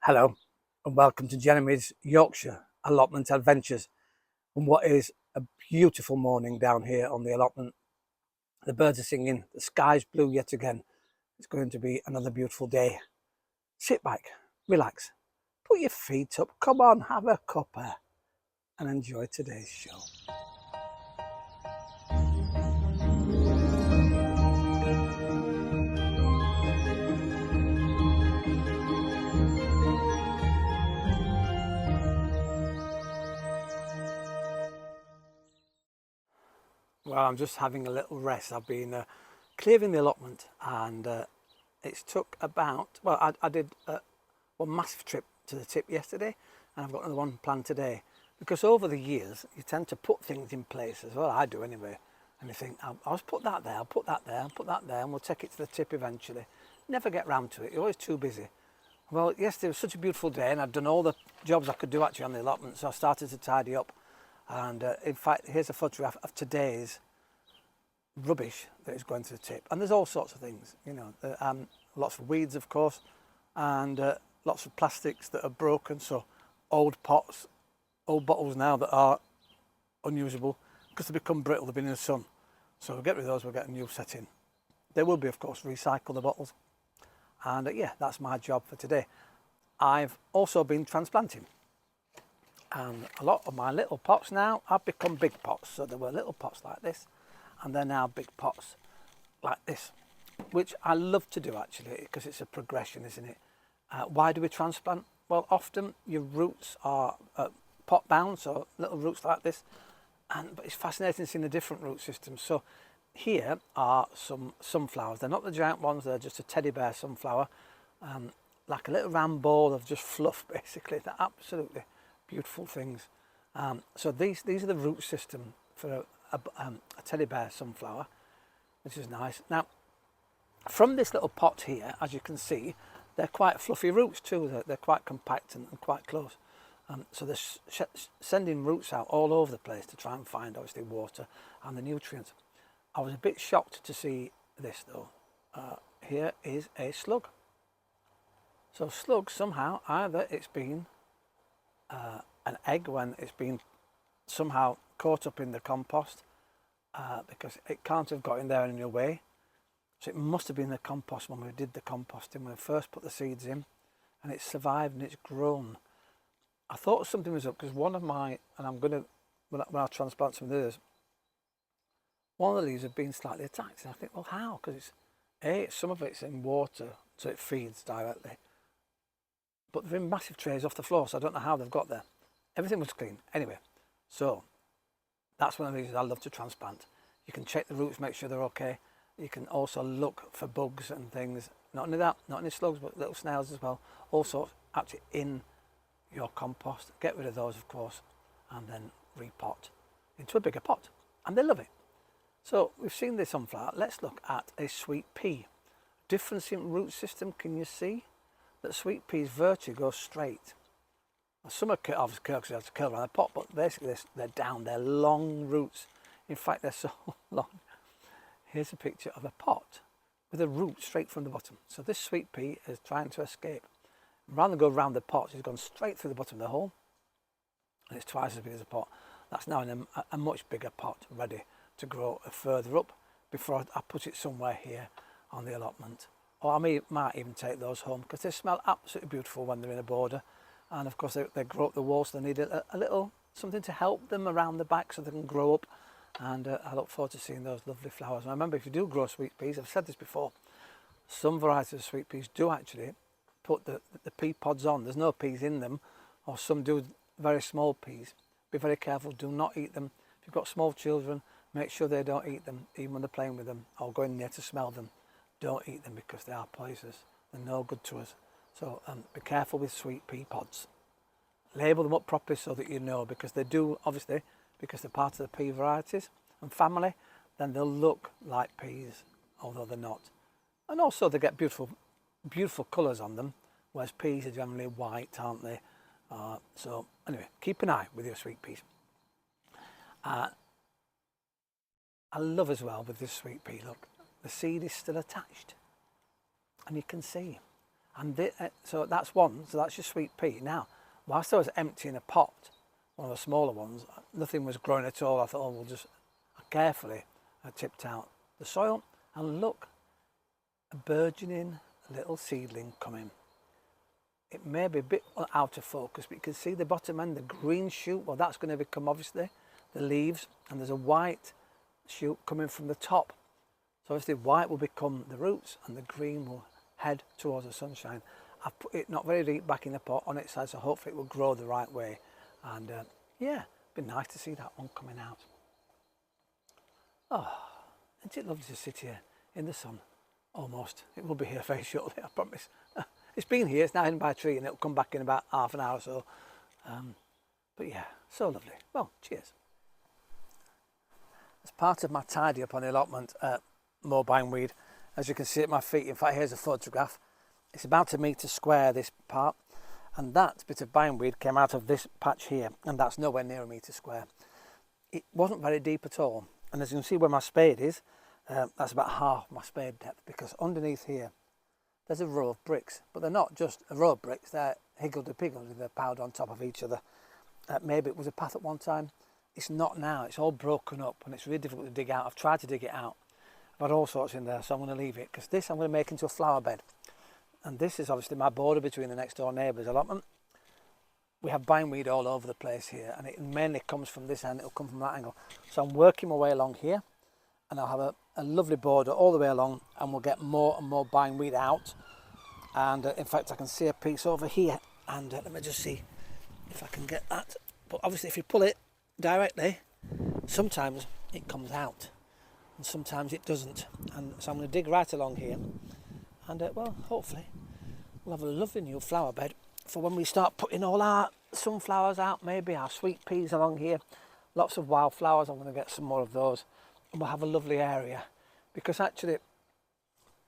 Hello and welcome to Jeremy's Yorkshire allotment adventures on what is a beautiful morning down here on the allotment. The birds are singing, the sky's blue yet again. It's going to be another beautiful day. Sit back, relax, put your feet up, come on, have a cuppa and enjoy today's show. Well, I'm just having a little rest. I've been clearing the allotment and it's took about, well, I did one massive trip to the tip yesterday and I've got another one planned today, because over the years you tend to put things in places, well I do anyway, and you think I'll put that there, I'll put that there, I'll put that there, and we'll take it to the tip eventually. Never get round to it, you're always too busy. Well, yesterday was such a beautiful day and I'd done all the jobs I could do actually on the allotment, so I started to tidy up. And in fact, here's a photograph of today's rubbish that is going to the tip, and there's all sorts of things, you know, lots of weeds of course, and lots of plastics that are broken, so old pots, old bottles now that are unusable because they become brittle, they've been in the sun, so we'll get rid of those, we'll get a new set in. There will be of course recycle the bottles, and yeah, that's my job for today. I've also been transplanting, and a lot of my little pots now have become big pots. So there were little pots like this and they're now big pots like this, which I love to do actually, because it's a progression, isn't it? Why do we transplant? Well, often your roots are pot bound, so little roots like this, but it's fascinating seeing the different root systems. So here are some sunflowers. They're not the giant ones, they're just a teddy bear sunflower, like a little round ball of just fluff basically. They're absolutely beautiful things. So these are the root system for a teddy bear sunflower, which is nice. Now, from this little pot here, as you can see, they're quite fluffy roots too. They're quite compact and quite close. So they're sending roots out all over the place to try and find obviously water and the nutrients. I was a bit shocked to see this though. Here is a slug. So slug, somehow, either it's been an egg when it's been somehow caught up in the compost, because it can't have got in there in any way. So it must have been the compost when we did the composting, when we first put the seeds in, and it's survived and it's grown. I thought something was up because one of my, and I'm going to, when I transplant some of those, one of the leaves have been slightly attacked, and I think, well, how? Because some of it's in water, so it feeds directly, but they're in massive trays off the floor, so I don't know how they've got there. Everything was clean anyway. So that's one of the reasons I love to transplant. You can check the roots, make sure they're okay. You can also look for bugs and things. Not only that, not only slugs, but little snails as well. Also actually in your compost. Get rid of those of course, and then repot into a bigger pot, and they love it. So we've seen the sunflower. Let's look at a sweet pea. Difference in root system. Can you see that sweet peas virtually go straight? Some are obviously curled because they have to curl around the pot, but basically they're down, they're long roots. In fact, they're so long. Here's a picture of a pot with a root straight from the bottom. So this sweet pea is trying to escape. Rather than go around the pot, she's gone straight through the bottom of the hole, and it's twice as big as a pot. That's now in a much bigger pot, ready to grow further up before I put it somewhere here on the allotment. Or I might even take those home because they smell absolutely beautiful when they're in a border. And of course they grow up the wall, so they need a little something to help them around the back so they can grow up. And I look forward to seeing those lovely flowers. And remember, if you do grow sweet peas, I've said this before, some varieties of sweet peas do actually put the pea pods on. There's no peas in them, or some do very small peas. Be very careful, do not eat them. If you've got small children, make sure they don't eat them, even when they're playing with them or going near to smell them. Don't eat them because they are poisonous. They're no good to us. So be careful with sweet pea pods. Label them up properly so that you know, because they do, obviously, because they're part of the pea varieties and family, then they'll look like peas, although they're not. And also they get beautiful, beautiful colours on them, whereas peas are generally white, aren't they? So anyway, keep an eye with your sweet peas. I love as well with this sweet pea, look, the seed is still attached. And you can see And so that's one, so that's your sweet pea. Now, whilst I was emptying a pot, one of the smaller ones, nothing was growing at all. I thought, oh, we'll just carefully, I tipped out the soil, and look, a burgeoning little seedling coming. It may be a bit out of focus, but you can see the bottom end, the green shoot. Well, that's going to become obviously the leaves, and there's a white shoot coming from the top. So obviously white will become the roots and the green will head towards the sunshine. I've put it not very deep back in the pot on its side, so hopefully it will grow the right way. And yeah, it'd be nice to see that one coming out. Oh, isn't it lovely to sit here in the sun? Almost. It will be here very shortly, I promise. It's been here, it's now hidden by a tree, and it'll come back in about half an hour or so. But yeah, so lovely. Well, cheers. As part of my tidy up on the allotment, more bindweed, as you can see at my feet, in fact here's a photograph. It's about 1 metre square, this part, and that bit of bindweed came out of this patch here, and that's nowhere near 1 metre square. It wasn't very deep at all, and as you can see where my spade is, that's about half my spade depth, because underneath here there's a row of bricks, but they're not just a row of bricks, they're higgledy-piggledy, they're piled on top of each other. Maybe it was a path at one time. It's not now, it's all broken up and it's really difficult to dig out. I've tried to dig it out, I've had all sorts in there, so I'm going to leave it, because this I'm going to make into a flower bed. And this is obviously my border between the next door neighbour's allotment. We have bindweed all over the place here, and it mainly comes from this end, it'll come from that angle. So I'm working my way along here, and I'll have a lovely border all the way along, and we'll get more and more bindweed out. And in fact I can see a piece over here, and let me just see if I can get that. But obviously if you pull it directly, sometimes it comes out and sometimes it doesn't, and so I'm going to dig right along here, and well, hopefully we'll have a lovely new flower bed for when we start putting all our sunflowers out, maybe our sweet peas along here, lots of wildflowers. I'm going to get some more of those, and we'll have a lovely area, because actually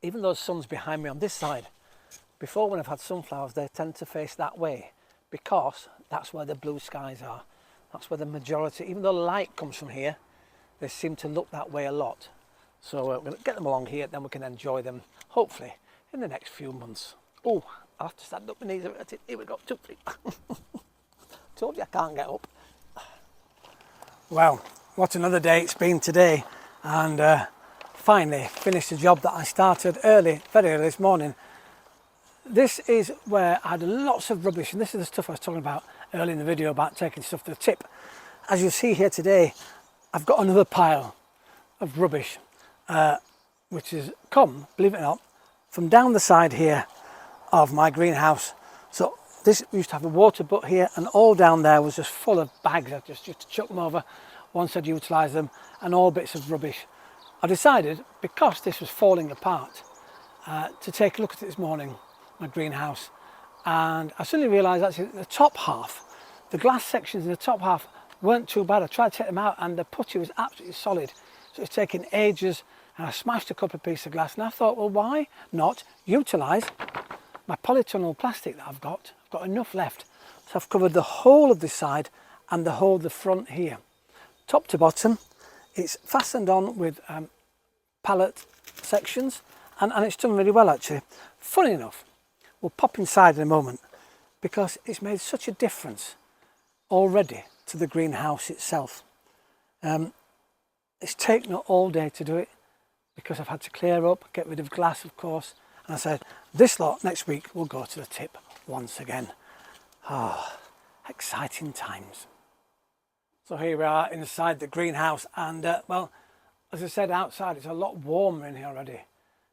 even though the sun's behind me on this side, before when I've had sunflowers they tend to face that way, because that's where the blue skies are. That's where the majority, even though light comes from here, they seem to look that way a lot. So we're going to get them along here, then we can enjoy them, hopefully, in the next few months. Oh, I'll have to stand up my knees. Here we go, 2, 3. Told you I can't get up. Well, what another day it's been today. And finally finished the job that I started early, very early this morning. This is where I had lots of rubbish, and this is the stuff I was talking about early in the video about taking stuff to the tip. As you see here today, I've got another pile of rubbish, which has come, believe it or not, from down the side here of my greenhouse. So this used to have a water butt here, and all down there was just full of bags. I just used to chuck them over once I'd utilised them, and all bits of rubbish. I decided, because this was falling apart, to take a look at it this morning, my greenhouse, and I suddenly realised actually the top half, the glass sections in the top half weren't too bad. I tried to take them out and the putty was absolutely solid, so it's taken ages, and I smashed a couple of pieces of glass, and I thought, well, why not utilise my polytunnel plastic that I've got enough left. So I've covered the whole of this side and the whole of the front here, top to bottom. It's fastened on with pallet sections, and it's done really well actually. Funny enough, we'll pop inside in a moment, because it's made such a difference already to the greenhouse itself. It's taken all day to do it, because I've had to clear up, get rid of glass of course, and I said this lot next week will go to the tip once again. Ah, exciting times. So here we are inside the greenhouse, and well, as I said, outside it's a lot warmer in here already.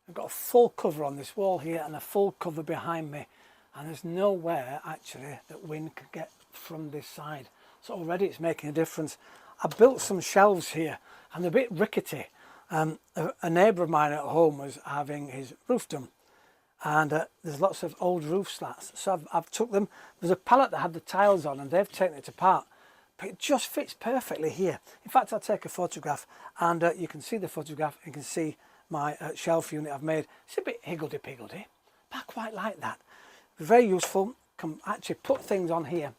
I've got a full cover on this wall here and a full cover behind me, and there's nowhere actually that wind can get from this side. So already it's making a difference. I built some shelves here, and they're a bit rickety. A neighbour of mine at home was having his roof done, and there's lots of old roof slats, so I've took them. There's a pallet that had the tiles on, and they've taken it apart, but it just fits perfectly here. In fact, I'll take a photograph, and you can see the photograph. You can see my shelf unit I've made. It's a bit higgledy-piggledy, but I quite like that. Very useful. Can actually put things on here,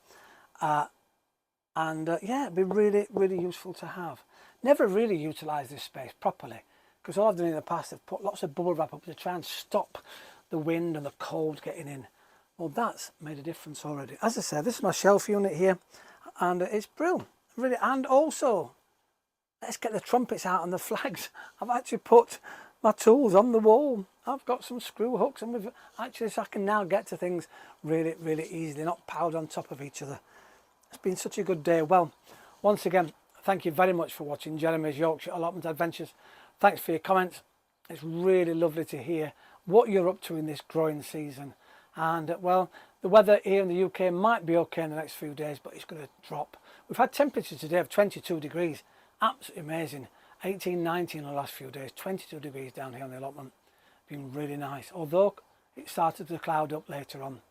and yeah, it'd be really, really useful to have. Never really utilised this space properly, because all I've done in the past, I've put lots of bubble wrap up to try and stop the wind and the cold getting in. Well, that's made a difference already. As I said, this is my shelf unit here, and it's brilliant, really. And also, let's get the trumpets out and the flags. I've actually put my tools on the wall. I've got some screw hooks, and we've actually, so I can now get to things really, really easily, not piled on top of each other. It's been such a good day. Well, once again, thank you very much for watching Jeremy's Yorkshire Allotment Adventures. Thanks for your comments. It's really lovely to hear what you're up to in this growing season. And well, the weather here in the UK might be okay in the next few days, but it's going to drop. We've had temperatures today of 22 degrees. Absolutely amazing. 18, 19 in the last few days. 22 degrees down here on the allotment. Been really nice. Although it started to cloud up later on.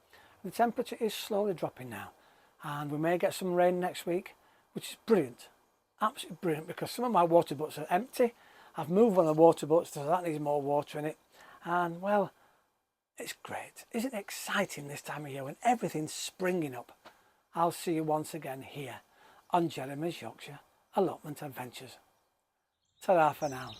The temperature is slowly dropping now. And we may get some rain next week, which is brilliant. Absolutely brilliant, because some of my water butts are empty. I've moved one of the water butts, so that needs more water in it. And well, it's great. Isn't it exciting this time of year when everything's springing up? I'll see you once again here on Jeremy's Yorkshire Allotment Adventures. Ta-ra for now.